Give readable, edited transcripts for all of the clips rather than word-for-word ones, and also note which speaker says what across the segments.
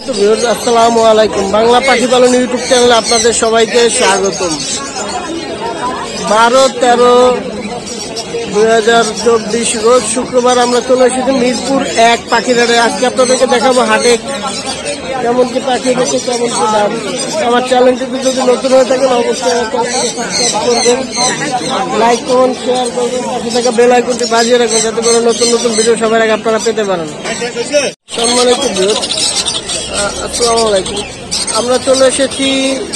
Speaker 1: আসসালামু আলাইকুম, বাংলা পাখি পালন ইউটিউব চ্যানেলে আপনাদের সবাইকে স্বাগতম। 12-13-2024 রোজ শুক্রবার আমরা চলে এসেছি মিরপুর 1 পাখির হাটে। আজকে আপনাদেরকে দেখাবো হাটে কেমন কি পাখি গেছে, কেমন কি দাম। আমার চ্যানেলটিতে যদি নতুন হয়ে থাকেন অবশ্যই সাবস্ক্রাইব করবেন, লাইক কমেন্ট শেয়ার করবেন, পাশে থাকা বেল আইকনটি বাজিয়ে রাখবেন যাতে করে নতুন নতুন ভিডিও সবার আগে আপনারা পেতে পারেন। সম্মানিত ভিউয়ার, আসসালামু আলাইকুম। আমরা চলে এসেছি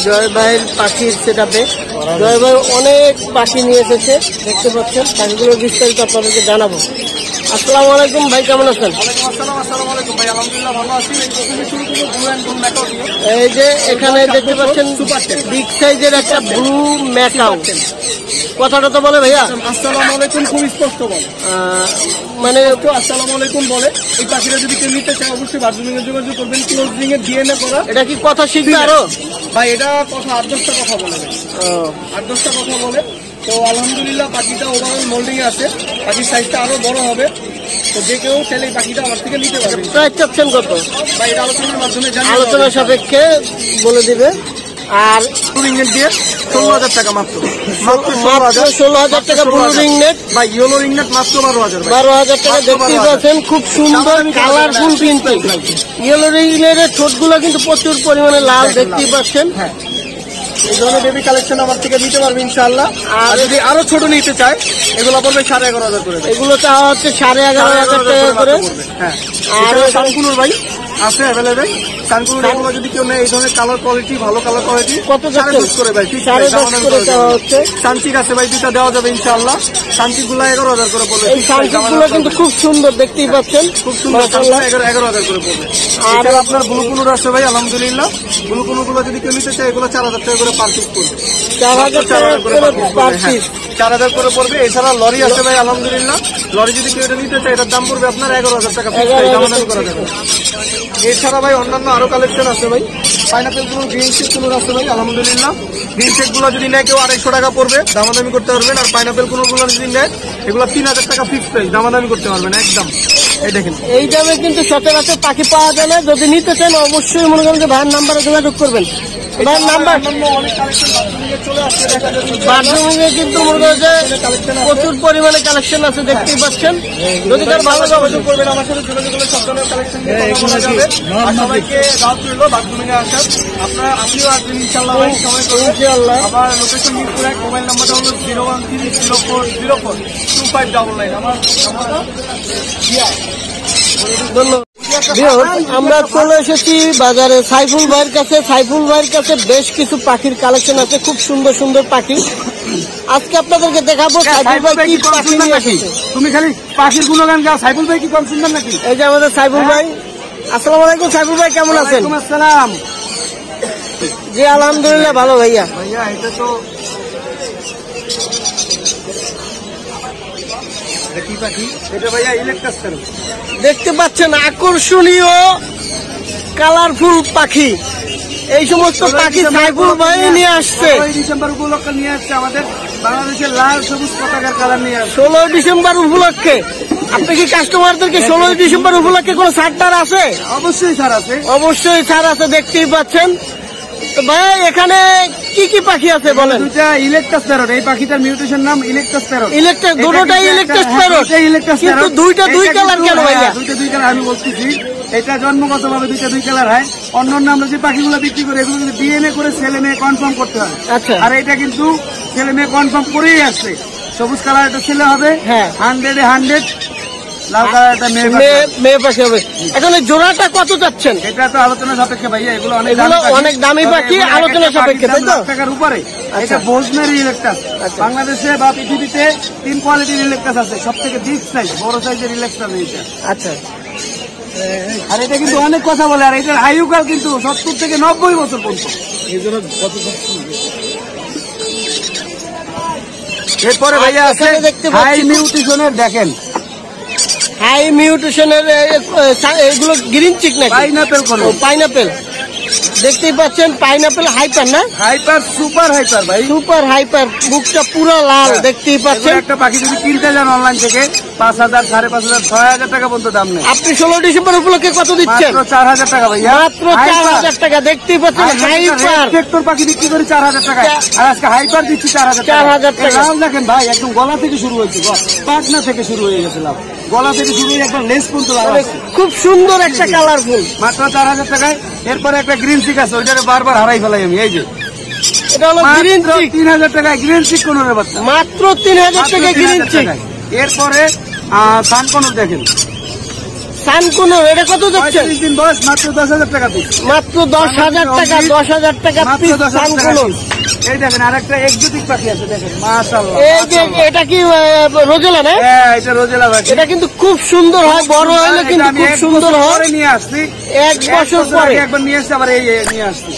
Speaker 1: জয় ভাইয়ের পাখির সেটআপে। জয় ভাই অনেক পাখি নিয়ে এসেছে, দেখতে পাচ্ছেন। পাখিগুলোর বিস্তারিত আপনাদেরকে জানাবো। আসসালামু আলাইকুম ভাই, কেমন আছেন? এই যে এখানে দেখতে পাচ্ছেন বিগ সাইজের একটা ব্লু ম্যাকাও। কথাটা তো বলে ভাইয়া
Speaker 2: আসসালামু আলাইকুম, খুব স্পষ্ট বলে,
Speaker 1: মানে
Speaker 2: আসসালামু আলাইকুম বলে। এই পাখিটা যদি কেউ নিতে চায় অবশ্যই বাথরুমে যোগাযোগ করবেন। ক্লোজিং এর ডিএনএ করা।
Speaker 1: এটা কি কথা শিখবে আরো
Speaker 2: ভাই? এটা কথা 8-10টা কথা বলে, 8-10টা কথা বলে। তো আলহামদুলিল্লাহ পাখিটা ওভারঅল মোল্ডিং আছে। পাখির সাইজটা আরো বড় হবে। তো যে কেউ চাইলে এই পাখিটা আমার থেকে নিতে পারবে।
Speaker 1: প্রাইস চাচ্ছেন কত
Speaker 2: ভাই? এটা আলোচনার মাধ্যমে
Speaker 1: আলোচনা সাপেক্ষে বলে দিবে। আর
Speaker 2: রিংনেট দিয়ে 16,000 টাকা মাত্র
Speaker 1: 16,000 টাকা ব্লু রিংনেট।
Speaker 2: ভাই ইয়েলো রিংনেট মাত্র
Speaker 1: 12,000 টাকা। দেখতেই পাচ্ছেন খুব সুন্দর কালারফুল প্রিন্টিং। ইয়েলো রিংনেটের ঠোঁটগুলো কিন্তু প্রচুর পরিমাণে লাল, দেখতেই পাচ্ছেন।
Speaker 2: হ্যাঁ, এই ধরনের বেবি কালেকশন আমার থেকে নিতে পারবে ইনশাআল্লাহ। আর যদি আরো ছোট নিতে চায় এগুলো পড়বে 11,500 করে।
Speaker 1: এগুলো চাওয়া হচ্ছে 11,500 টাকা করে।
Speaker 2: হ্যাঁ, আর সানকুনুর ভাই আছে অ্যাভেলেবেল। সানকুনুর এগুলো যদি কেউ নেয় এই ধরনের কালার কোয়ালিটি, ভালো কালার কোয়ালিটি,
Speaker 1: কত
Speaker 2: করে ভাই?
Speaker 1: 10.5 করে চাওয়া হচ্ছে।
Speaker 2: সানচিক আছে ভাই, দুটা দেওয়া যাবে ইনশাআল্লাহ। সানচিক গুলো 11,000 করে পড়বে।
Speaker 1: এই সানচিক গুলো কিন্তু খুব সুন্দর, দেখতেই পাচ্ছেন,
Speaker 2: খুব সুন্দর। 11,000 করে পড়বে। আর আপনার ব্লু কুনুর আছে ভাই, আলহামদুলিল্লাহ। ব্লু কুনুর গুলো যদি কেউ নিতে চায় এগুলো 4,000 টাকা করে পার পিস পড়বে।
Speaker 1: 4,000 টাকা করে পার পিস,
Speaker 2: 4,000 করে পড়বে। এছাড়া লরি আছে ভাই, আলহামদুলিল্লাহ। লরি যদি কেউ এটা নিতে চায় এটার দাম পড়বে আপনার 11,000 টাকা পিস, দামাদামি করা যাবে। এছাড়া ভাই অন্যান্য আরো কালেকশন আছে ভাই। পাইনাপেল গুলো, গ্রিন শেক গুলো আছে ভাই, আলহামদুলিল্লাহ। গ্রিন শেক গুলো যদি নেয় কেউ 250 টাকা পড়বে, দামাদামি করতে পারবেন। আর পাইনাপেল গুলো যদি নেয় এগুলো 3,000 টাকা ফিক্স প্রাইস, দামাদামি করতে পারবেন একদম। এই দেখেন, এই
Speaker 1: দামে কিন্তু সচরাচর পাখি পাওয়া যায় না। যদি নিতে চান অবশ্যই মনে করেন যে ভাইয়ের নাম্বারে যোগাযোগ করবেন। ভাইয়ের নাম্বার বাথরুমে কিন্তু মনে করেন যে প্রচুর পরিমাণে কালেকশন আছে, দেখতেই পাচ্ছেন। যদি তার ভালো
Speaker 2: যোগাযোগ করবেন আমার সাথে, যোগাযোগ করলে সব ধরনের কালেকশন নিয়ে কথা বলা যাবে। আর সবাইকে দাওয়াত রইল বাথরুমে আসার। আপনিও আসবেন ইনশাআল্লাহ ভাই, সময় করে ইনশাআল্লাহ। আমার লোকেশন মিরপুর 1, মোবাইল নাম্বারটা হলো 01304042599। আমার
Speaker 1: ধন্যবাদ। আমরা চলে এসেছি বাজারে সাইফুল ভাইয়ের কাছে। সাইফুল ভাইয়ের কাছে বেশ কিছু পাখির কালেকশন আছে, খুব সুন্দর সুন্দর পাখি। আজকে আপনাদেরকে দেখাবো সাইফুল ভাই কি পাখি নিয়ে এসেছে।
Speaker 2: তুমি খালি পাখির গুণগান গাও, সাইফুল ভাই কি কম সুন্দর নাকি?
Speaker 1: এই যে আমাদের সাইফুল ভাই। আসসালামু আলাইকুম সাইফুল ভাই, কেমন আছেন?
Speaker 2: আসসালাম।
Speaker 1: জি আলহামদুলিল্লাহ ভালো ভাইয়া।
Speaker 2: ভাইয়া এটা তো কি পাখি? এটা ভাইয়া ইলেকট্রাস প্যারট।
Speaker 1: দেখতে পাচ্ছেন আকর্ষণীয় কালারফুল পাখি। এই সমস্ত পাখি সাইফুল ভাই নিয়ে আসছে।
Speaker 2: 16 ডিসেম্বর উপলক্ষে নিয়ে আসছে আমাদের বাংলাদেশের লাল সবুজ পতাকার কালার নিয়ে আসছে।
Speaker 1: 16 ডিসেম্বর উপলক্ষে আপনি কি কাস্টমারদেরকে 16 ডিসেম্বর উপলক্ষে কোনো ছাড় আছে?
Speaker 2: অবশ্যই ছাড় আছে,
Speaker 1: অবশ্যই ছাড় আছে, দেখতেই পাচ্ছেন। তো ভাই এখানে কি কি পাখি আছে বলেন?
Speaker 2: দুইটা ইলেকট্রাস প্যারট। এই পাখিটার মিউটেশন নাম ইলেকট্রাস প্যারট।
Speaker 1: দুটোটাই ইলেকট্রাস প্যারট, কিন্তু দুইটা দুই কালার কেন ভাইয়া?
Speaker 2: দুইটা দুই কালার আমি বলতেছি, এটা জন্মগতভাবে দুইটা দুই কালার হয়। অন্যান্য আমরা যে পাখিগুলো বিক্রি করি এগুলো কিন্তু ডিএনএ করে ছেলে মেয়ে কনফার্ম করতে হয়।
Speaker 1: আচ্ছা,
Speaker 2: আর এটা কিন্তু ছেলে মেয়ে কনফার্ম করেই আসছে। সবুজ কালার এটা ছেলে হবে,
Speaker 1: হ্যাঁ
Speaker 2: 100-100। লাল কালার এটা
Speaker 1: মেয়ে পাখি হবে। এখন এই জোড়াটা কত চাচ্ছেন?
Speaker 2: এটা তো আলোচনা সাপেক্ষে ভাইয়া, এগুলো
Speaker 1: অনেক দামি পাখি, আলোচনা সাপেক্ষে, তাই তো?
Speaker 2: টাকার উপরে। এটা বোলসমেরি ইলেকট্রাস। বাংলাদেশে বা পৃথিবীতে 3 কোয়ালিটির ইলেকট্রাস আছে। সব থেকে বিগ সাইজ, বড় সাইজের ইলেকট্রাস এইটা।
Speaker 1: আচ্ছা,
Speaker 2: আর এটা কিন্তু অনেক কথা বলে। আর এটার আয়ুকাল কিন্তু 70 থেকে 90 বছর পর্যন্ত। এরপরে ভাইয়া আছে হাই মিউটেশনের, দেখেন
Speaker 1: হাই মিউটেশনের এগুলো গ্রিন চিক নাকি?
Speaker 2: পাইনাপেল কোন?
Speaker 1: পাইনাপেল, দেখতেই পাচ্ছেন। পাইনাপেল হাইপার না?
Speaker 2: হাইপার, সুপার হাইপার ভাই,
Speaker 1: সুপার হাইপার। বুকটা পুরো লাল, দেখতেই পাচ্ছেন।
Speaker 2: একটা পাখি যদি কিনতে যান অনলাইন থেকে 5,000, 5,500, 6,000 টাকা পর্যন্ত দাম নেই।
Speaker 1: আপনি 16 ডিসেম্বর উপলক্ষে কত দিচ্ছেন?
Speaker 2: মাত্র 4,000 টাকা ভাইয়া।
Speaker 1: মাত্র 4,000 টাকা। দেখতেই পাচ্ছেন হাইপার
Speaker 2: ফ্যাক্টর পাখি বিক্রি করি 4,000 টাকায়, আর আজকে হাইপার দিচ্ছি 4,000 টাকা।
Speaker 1: 4,000 টাকা।
Speaker 2: লাল দেখেন ভাই, একদম গলা থেকে শুরু হয়েছে, পাটনা থেকে শুরু হয়ে গেছিলাম, গলা থেকে শুরু হয়ে একদম লেস পর্যন্ত লাল আছে।
Speaker 1: খুব সুন্দর একটা কালারফুল।
Speaker 2: মাত্র 4,000 টাকায়। এরপরে একটা গ্রিন চিক আছে, ওইটারে বারবার হারাই ফেলাই আমি। এই যে
Speaker 1: এটা হলো গ্রিন চিক।
Speaker 2: 3,000 টাকায় গ্রিন চিক কোন বাচ্চা,
Speaker 1: মাত্র 3,000 টাকা গ্রিন চিক।
Speaker 2: এরপরে সানকনর দেখেন,
Speaker 1: সানকুনো, এটা কত যাচ্ছে?
Speaker 2: 35 দিন বয়স, মাত্র 10,000 টাকা পিস।
Speaker 1: মাত্র 10,000 টাকা। 10,000 টাকা
Speaker 2: মাত্র
Speaker 1: পিস
Speaker 2: 10,000 টাকা
Speaker 1: সানকুনো।
Speaker 2: পিস। এই দেখেন আরেকটা এক্সোটিক পাখি আছে, দেখেন মাশাআল্লাহ।
Speaker 1: এই যে এটা কি রোজেলা না?
Speaker 2: হ্যাঁ, এটা রোজেলা পাখি।
Speaker 1: এটা কিন্তু খুব সুন্দর হয়, বড় হলে কিন্তু
Speaker 2: আমি
Speaker 1: খুব
Speaker 2: 1
Speaker 1: সুন্দর
Speaker 2: বছর
Speaker 1: হয়।
Speaker 2: পরে নিয়ে আসছি,
Speaker 1: 1 বছর পরে
Speaker 2: আগে একবার নিয়ে আসছি, আবার এই নিয়ে আসছি।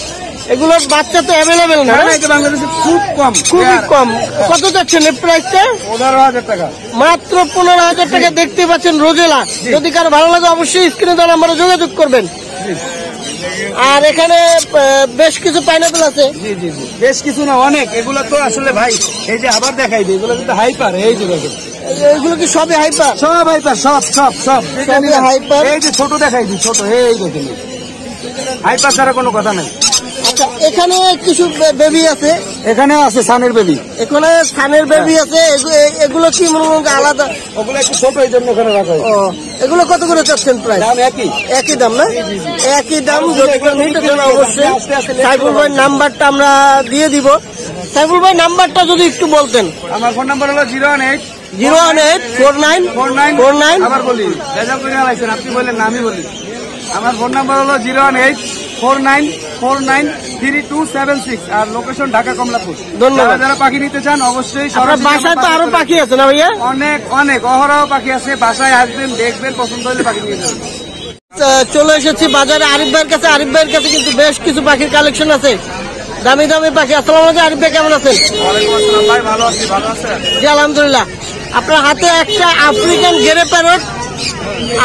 Speaker 1: এগুলোর বাচ্চা তো অ্যাভেলেবেল না?
Speaker 2: না, এটা বাংলাদেশে খুব কম,
Speaker 1: খুবই কম। কত যাচ্ছেন এই প্রাইসটা?
Speaker 2: 15,000 টাকা।
Speaker 1: মাত্র 15,000 টাকা। দেখতে পাচ্ছেন রোজেলা। যদি কারো ভালো লাগে অবশ্যই স্ক্রিনে দেওয়া নাম্বারে যোগাযোগ করবেন। আর এখানে বেশ কিছু পাইনাপেল আছে।
Speaker 2: জি জি জি, বেশ কিছু না, অনেক। এগুলো তো আসলে ভাই, এই যে আবার দেখাই দিই, এগুলো কিন্তু হাইপার। এই যে দেখেন,
Speaker 1: এগুলো কি সবই হাইপার?
Speaker 2: সব হাইপার, সব সব সব
Speaker 1: সবই হাইপার।
Speaker 2: এই যে ছোট দেখাই দিই, ছোট। এই দেখেন, হাইপার ছাড়া কোনো কথা নাই।
Speaker 1: আচ্ছা, এখানে কিছু বেবি আছে।
Speaker 2: এখানেও আছে সানের বেবি,
Speaker 1: এখানে সানের বেবি আছে। এগুলো কি মনে হয় আলাদা?
Speaker 2: ওগুলো একটু ছোট, এই জন্য ওখানে রাখা হয়।
Speaker 1: ও, এগুলো কত করে চাচ্ছেন প্রাইস?
Speaker 2: দাম একই।
Speaker 1: একই দাম না? একই দাম। যদি কেউ নিতে চান অবশ্যই সাইফুল ভাই নাম্বারটা আমরা দিয়ে দিব। সাইফুল ভাই নাম্বারটা যদি একটু বলতেন।
Speaker 2: আমার ফোন নাম্বার হলো 018
Speaker 1: 0184949।
Speaker 2: আবার বলি, রেজাল্ট করে আলাইছেন, আপনি বললেন না, আমি বলি। আমার ফোন নাম্বার হলো 01849493276, আর লোকেশন ঢাকা কমলাপুর।
Speaker 1: ধন্যবাদ।
Speaker 2: যারা পাখি নিতে চান অবশ্যই
Speaker 1: আপনার বাসায় তো আরো পাখি আছে না ভাইয়া?
Speaker 2: অনেক অনেক অহরহ পাখি আছে, বাসায় আসবেন, দেখবেন, পছন্দ হলে পাখি নিয়ে যাবেন।
Speaker 1: চলে এসেছি বাজারে আরিফ ভাইয়ের কাছে। আরিফ ভাইয়ের কাছে কিন্তু বেশ কিছু পাখির কালেকশন আছে, দামি দামি পাখি। আসসালামু আলাইকুম আরিফ ভাই, কেমন আছেন?
Speaker 2: ওয়ালাইকুম আসসালাম ভাই, ভালো আছি, ভালো আছেন?
Speaker 1: জি আলহামদুলিল্লাহ। আপনার হাতে একটা আফ্রিকান গেরে প্যারট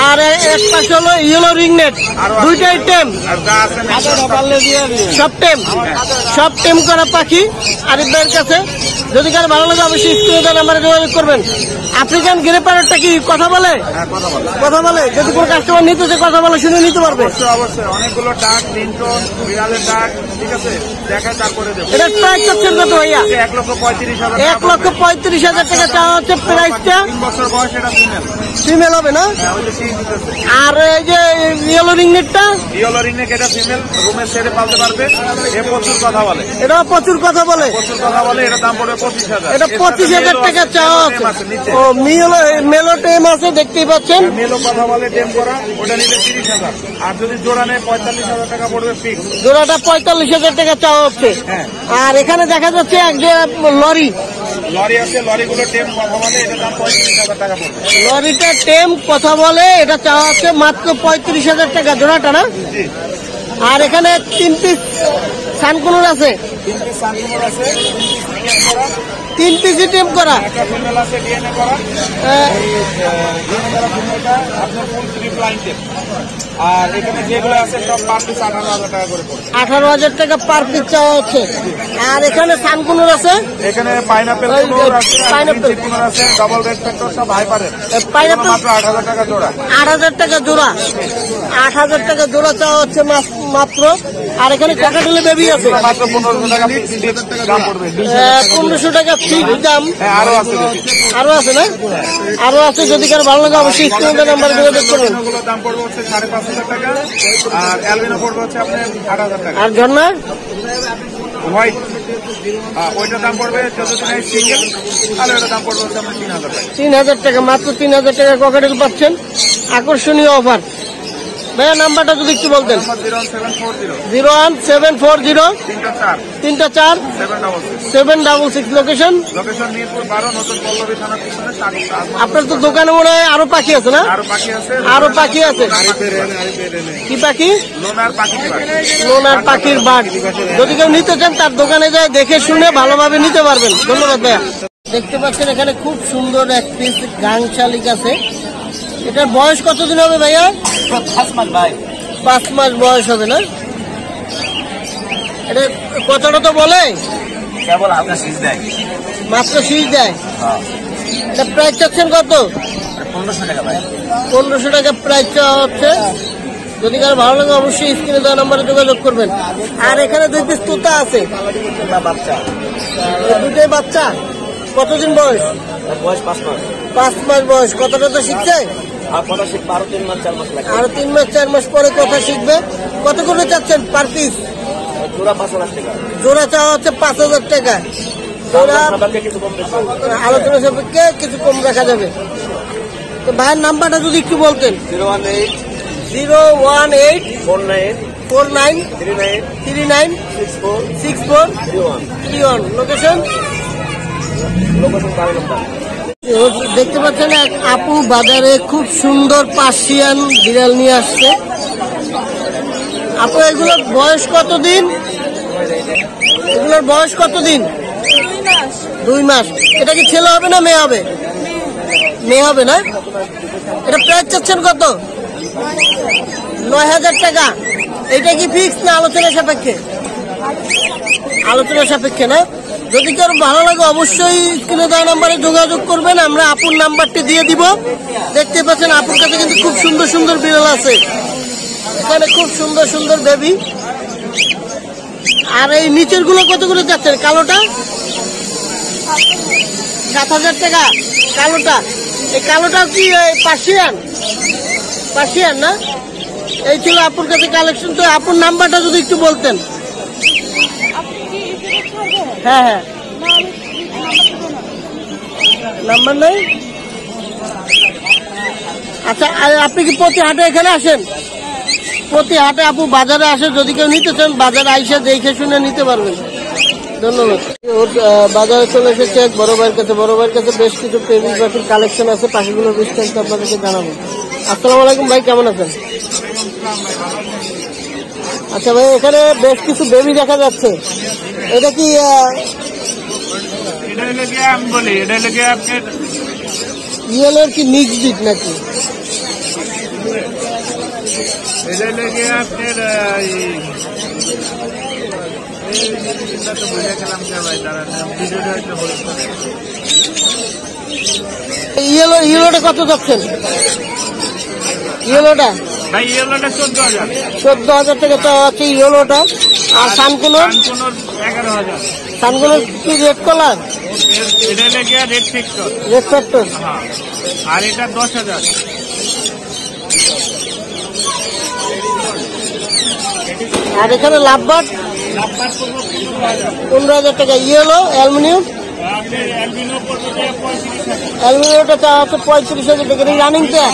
Speaker 1: আর এক পাশে হলো ইয়েলো রিংনেট, দুইটাই টেম। সব টেম করা পাখি আরিফ ভাইয়ের কাছে। যদি কারো ভালো লাগে অবশ্যই স্ক্রিনে দেওয়া নাম্বারে যোগাযোগ করবেন। আফ্রিকান গেরে প্যারটটা কি কথা বলে? কথা বলে। যদি কোনো কাস্টমার নিতে চায় কথা বলে শুনে নিতে পারবে।
Speaker 2: অবশ্যই অনেকগুলো ডাক, লিন্টন, বিড়ালের ডাক, ঠিক আছে, দেখায় তারপরে দেবো।
Speaker 1: এটা প্রাইস চাচ্ছেন কত ভাইয়া?
Speaker 2: 1,35,000।
Speaker 1: 1,35,000 টাকা চাওয়া হচ্ছে প্রাইসটা।
Speaker 2: 3 বছর বয়স, এটা ফিমেল।
Speaker 1: ফিমেল হবে না? আর এই যে ইয়েলো রিংনেটটা?
Speaker 2: ইয়েলো রিংনেক, এটা ফিমেল, রুমের ছেড়ে পালতে পারবে। এ প্রচুর কথা বলে।
Speaker 1: এটা প্রচুর কথা বলে।
Speaker 2: প্রচুর কথা বলে, এটা দাম পড়বে 25,000।
Speaker 1: এটা 25,000 টাকা চাওয়া আছে। ও, মেলো টেম আছে, দেখতেই পাচ্ছেন।
Speaker 2: মেলো কথা বলে, টেম করা, ওটা নিলে 30,000। আর যদি জোড়া নেয় 45,000 টাকা পড়বে ফিক্স।
Speaker 1: জোড়াটা 45,000 টাকা চাওয়া হচ্ছে।
Speaker 2: হ্যাঁ।
Speaker 1: আর এখানে দেখা যাচ্ছে এক যে লরি
Speaker 2: আছে, লরিগুলো টেম কথা বলে, এটা দাম 35,000 টাকা পড়বে।
Speaker 1: লরিটা টেম কথা বলে, এটা চাওয়া হচ্ছে মাত্র 35,000 টাকা জোড়াটা না?
Speaker 2: জি।
Speaker 1: আর এখানে 3 পিস সানকুনুর আছে,
Speaker 2: 3 পিস সানকুনুর আছে,
Speaker 1: 3 পিসি টেম করা।
Speaker 2: একটা ফিমেল আছে ডিএনএ করা। আপনার ফুল 3 লাইন টেম। আর এখানে যেগুলো আছে সব পার পিস 18,000 টাকা করে পড়বে।
Speaker 1: 18,000 টাকা পার পিস চাওয়া হচ্ছে। আর এখানে সানকুনুর আছে,
Speaker 2: এখানে পাইনাপেল কুনুর আছে,
Speaker 1: পাইনাপেল
Speaker 2: কুনুর আছে, ডাবল রেড ফ্যাক্টর, সব হাইপারের।
Speaker 1: পাইনাপেল
Speaker 2: মাত্র 8,000 টাকা জোড়া।
Speaker 1: 8,000 টাকা জোড়া। 8,000 টাকা জোড়া চাওয়া হচ্ছে মাত্র। আর এখানে ককাটেলে বেবি আছে,
Speaker 2: মাত্র 15,000 টাকা দাম পড়বে।
Speaker 1: 1500 টাকা ফিক্স দাম।
Speaker 2: হ্যাঁ, আরো আছে,
Speaker 1: আরো আছে না? আরো আছে। যদি কারো ভালো লাগে অবশ্যই স্ক্রিনে নাম্বারে যোগাযোগ করুন।
Speaker 2: এগুলো দাম পড়বে হচ্ছে 5,500 টাকা, আর অ্যালবিনো পড়বে হচ্ছে আপনার 8,000 টাকা।
Speaker 1: আর ঝর্ণা
Speaker 2: হোয়াইট, ওইটার দাম পড়বে যদি সিঙ্গেল, তাহলে ওটার দাম পড়বে হচ্ছে আপনার 3,000 টাকা।
Speaker 1: 3,000 টাকা, মাত্র 3,000 টাকা ককাটেল পাচ্ছেন। আকর্ষণীয় অফার। ভাইয়া নাম্বারটা যদি একটু বলতেন। 01740 3-4 766। লোকেশন
Speaker 2: মিরপুর 12, নতুন পল্লবী থানার পিছনে।
Speaker 1: আপনার তো দোকানে মনে হয় আরো পাখি আছে না?
Speaker 2: আরো পাখি আছে,
Speaker 1: আরো পাখি আছে। কি পাখি?
Speaker 2: লোনার পাখি।
Speaker 1: লোনার পাখির বাঘ। যদি কেউ নিতে চান তার দোকানে যায় দেখে শুনে ভালোভাবে নিতে পারবেন। ধন্যবাদ ভাইয়া। দেখতে পাচ্ছেন এখানে খুব সুন্দর এক পিস গাং শালিক আছে। এটার বয়স কতদিন হবে ভাইয়া?
Speaker 2: 5 মাস ভাই।
Speaker 1: 5 মাস বয়স হবে না? এটা কথাটা তো বলে
Speaker 2: কেবল হালকা শীষ দেয়,
Speaker 1: মাত্র শীষ দেয়। এটা প্রাইস চাচ্ছেন কত?
Speaker 2: 1500 টাকা ভাই।
Speaker 1: 1500 টাকা প্রাইস চাওয়া হচ্ছে। যদি কারো ভালো লাগে অবশ্যই স্ক্রিনে দেওয়া নাম্বারে যোগাযোগ করবেন। আর এখানে 2 পিস তোতা আছে,
Speaker 2: বাচ্চা,
Speaker 1: এই দুটোই বাচ্চা। কতদিন বয়স?
Speaker 2: বয়স 5 মাস।
Speaker 1: 5 মাস বয়স। কথাটা তো শিখছে,
Speaker 2: আর কথা শিখবে আরো 3 মাস 4 মাস লাগে।
Speaker 1: আরো 3 মাস 4 মাস পরে কথা শিখবে। কত করে চাচ্ছেন পার পিস?
Speaker 2: জোড়া 5000 টাকা।
Speaker 1: জোড়া চাওয়া হচ্ছে 5000 টাকা। জোড়া
Speaker 2: সবাইকে কিছু কম বেশি
Speaker 1: আলোচনা সাপেক্ষে কিছু কম রাখা যাবে। তো ভাইয়ের নাম্বারটা যদি একটু বলতেন।
Speaker 2: 018
Speaker 1: 018
Speaker 2: 49
Speaker 1: 49
Speaker 2: 39
Speaker 1: 39
Speaker 2: 64
Speaker 1: 64
Speaker 2: 31।
Speaker 1: 31। লোকেশন
Speaker 2: লোকেশন বাড়ি নাম্বার।
Speaker 1: দেখতে পাচ্ছেন এক আপু বাজারে খুব সুন্দর পার্সিয়ান বিড়াল নিয়ে আসছে। আপু এগুলোর বয়স কতদিন? এগুলোর বয়স কতদিন? 2 মাস। এটা কি ছেলে হবে না মেয়ে হবে? মেয়ে হবে না। এটা প্রাইস চাচ্ছেন কত? 9000 টাকা। এটা কি ফিক্স না আলোচনা সাপেক্ষে? আলোচনা সাপেক্ষে না। যদি কারো ভালো লাগে অবশ্যই স্ক্রিনে দেওয়া নাম্বারে যোগাযোগ করবেন। আমরা আপুর নাম্বারটি দিয়ে দিব। দেখতে পাচ্ছেন আপুর কাছে কিন্তু খুব সুন্দর সুন্দর বিড়াল আছে। এখানে খুব সুন্দর সুন্দর বেবি। আর এই নিচের গুলো কত করে যাচ্ছেন? কালোটা 7000 টাকা। কালোটা, এই কালোটা কি পার্সিয়ান? পার্সিয়ান না। এই ছিল আপুর কাছে কালেকশন। তো আপুর নাম্বারটা যদি একটু বলতেন। হ্যাঁ হ্যাঁ, নাম্বার নেই। আচ্ছা, আপনি কি প্রতি হাটে এখানে আসেন? প্রতি হাটে আপু বাজারে আসে। যদি কেউ নিতে চান বাজারে আইসা দেখে শুনে নিতে পারবেন। ধন্যবাদ। বাজারে চলে এসেছে এক বড় ভাইয়ের কাছে। বড় ভাইয়ের কাছে বেশ কিছু টেবিল পাখির কালেকশন আছে। পাখিগুলো বিস্তারিত আপনাদেরকে জানাবো। আসসালামু আলাইকুম ভাই, কেমন আছেন? আচ্ছা ভাই, এখানে বেশ কিছু বেবি দেখা যাচ্ছে। এটা কি ইয়েলোর কি মিক্স বিট নাকি? ইয়েলোটা কত যাচ্ছেন? ইয়েলোটা 14,000 টাকা চাওয়া হচ্ছে ইয়েলোটা। আর সানকুনোর?
Speaker 2: 11,000।
Speaker 1: সানকুনোর কি রেড কালার? Red factor.
Speaker 2: আর এটা 10,000।
Speaker 1: আর এখানে লাভবার্ড 15,000 টাকা। Yellow aluminium? অ্যালুমিনিয়ামটা চাওয়া হচ্ছে 35,000 টাকা। রানিং প্যাক,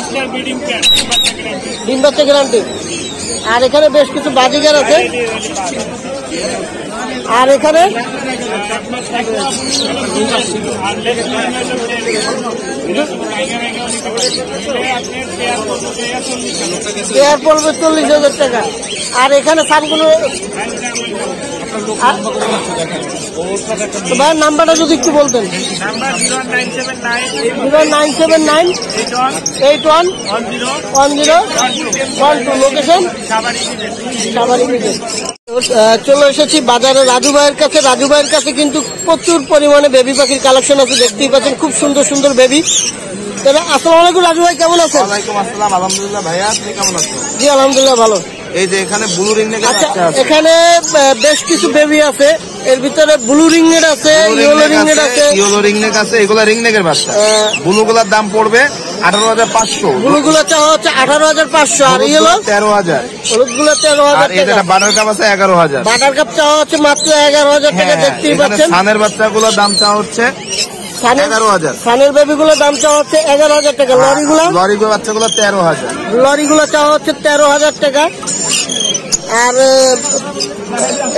Speaker 1: ডিম বাচ্চা গ্যারান্টি। আর এখানে বেশ কিছু বাজিগার আছে। আর এখানে পেয়ার পড়বে 40,000 টাকা। আর এখানে সানগুলো ভাইয়ের নাম্বারটা যদি একটু বলতেন। 0979 811012। লোকেশন চলে এসেছি বাজারে রাজু ভাইয়ের কাছে। রাজু ভাইয়ের কাছে কিন্তু প্রচুর পরিমাণে বেবি পাখির কালেকশন আছে। দেখতেই পাচ্ছেন খুব সুন্দর সুন্দর বেবি। আসসালামু আলাইকুম রাজু ভাই, কেমন আছেন?
Speaker 2: ওয়ালাইকুম আসসালাম, আলহামদুলিল্লাহ। ভাইয়া আপনি কেমন আছেন?
Speaker 1: জি আলহামদুলিল্লাহ ভালো।
Speaker 2: এই যে এখানে ব্লু রিংনেক
Speaker 1: আচ্ছা, এখানে বেশ কিছু বেবি আছে। এর ভিতরে ব্লু রিংনেট আছে, ইয়েলো রিংনেট আছে।
Speaker 2: ইয়েলো রিংনেক আছে, এগুলা রিংনেকের বাচ্চা। ব্লু গুলার দাম পড়বে 18,500।
Speaker 1: ব্লু গুলো চাওয়া হচ্ছে 18,500। আর ইয়েলো
Speaker 2: 13,000।
Speaker 1: হলুদ গুলো 13,000
Speaker 2: আর এটা
Speaker 1: টাকা।
Speaker 2: বাটার কাপ আছে 11,000।
Speaker 1: বাটার কাপ চাওয়া হচ্ছে মাত্র 11,000 টাকা। দেখতেই পাচ্ছেন
Speaker 2: সানের বাচ্চাগুলোর দাম চাওয়া হচ্ছে 11,000।
Speaker 1: সানের বেবি গুলোর দাম চাওয়া হচ্ছে 11,000 টাকা।
Speaker 2: লরি বাচ্চাগুলো 13,000।
Speaker 1: লরি গুলো চাওয়া হচ্ছে 13,000 টাকা। আর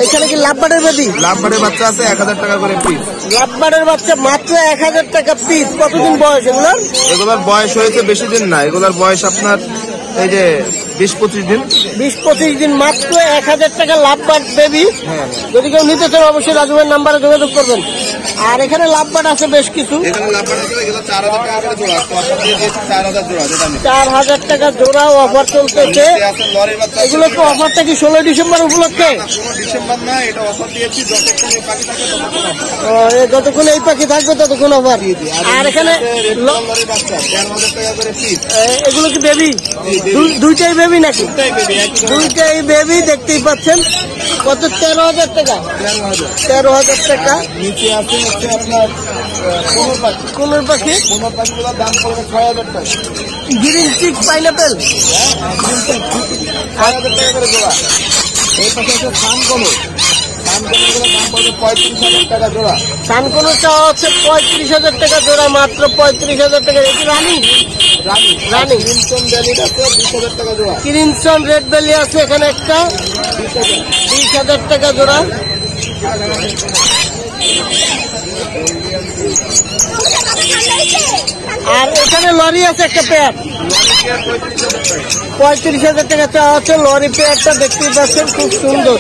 Speaker 1: এখানে কি লাভবার্ডের বেবি?
Speaker 2: লাভবার্ডের বাচ্চা আছে 1,000 টাকা করে পিস।
Speaker 1: লাভবার্ডের বাচ্চা মাত্র 1,000 টাকা পিস। কতদিন বয়স এগুলোর?
Speaker 2: এগুলোর বয়স হয়েছে বেশি দিন না। এগুলোর বয়স আপনার এই যে 20-25 দিন।
Speaker 1: 20-25 দিন, মাত্র 1000 টাকা লাভবার্ড বেবি।
Speaker 2: হ্যাঁ,
Speaker 1: যদি কেউ নিতে চান অবশ্যই রাজু ভাইয়ের নাম্বারে যোগাযোগ করবেন। আর এখানে লাভবার্ড আছে বেশ কিছু,
Speaker 2: এখানে লাভবার্ড আছে, এগুলো 4000 টাকা করে জোড়া, তো অফার দিয়ে দিয়েছি 4000 জোড়া, যেটা নেই।
Speaker 1: 4000 টাকা জোড়া অফার চলতেছে।
Speaker 2: আছে লরির বাচ্চা।
Speaker 1: এগুলো তো অফারটা কি 16 ডিসেম্বর উপলক্ষে?
Speaker 2: কোনো ডিসেম্বর না, এটা অফার দিয়েছি যতক্ষণ এই পাখি থাকে ততক্ষণ offer।
Speaker 1: যতক্ষণ এই পাখি থাকবে ততক্ষণ অফার। আর এখানে
Speaker 2: লরির বাচ্চা 1500 টাকা করে পিস।
Speaker 1: এগুলো কি বেবি? দুইটাই বেবি নাকি? দুইটাই বেবি, দেখতেই পাচ্ছেন। কত? 13,000 টাকা। 13,000 টাকা।
Speaker 2: নিচে আছে হচ্ছে আপনার কোনোর পাখি।
Speaker 1: কোনোর পাখি?
Speaker 2: কোনোর পাখিগুলোর দাম পড়বে 6000 টাকা।
Speaker 1: গ্রিন চিক পাইনাপেল
Speaker 2: 6000 টাকা করে জোড়া। এই পাশে আছে সানকোনো। সানকোনোগুলোর দাম পড়বে 35,000 টাকা জোড়া।
Speaker 1: সানকোনো চাওয়া হচ্ছে 35,000 টাকা জোড়া, মাত্র 35,000 টাকা। এটি রানি রানি
Speaker 2: ক্রিমসন ভ্যালি আছে 20,000 টাকা জোড়া।
Speaker 1: ক্রিমসন রেড বেলি আছে এখানে একটা, 20,000 টাকা জোড়া। আর এখানে লরি আছে একটা পেয়ার, 35,000 টাকা চাওয়া হচ্ছে। লরি পেয়ারটা দেখতেই পাচ্ছেন, খুব সুন্দর।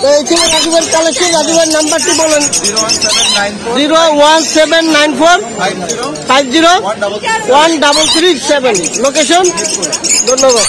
Speaker 1: তো এই ছিল রাজুভাইয়ের কালেকশন। রাজুভাইয়ের নাম্বারটি বলেন। 01794 50 133 7। লোকেশন? ধন্যবাদ।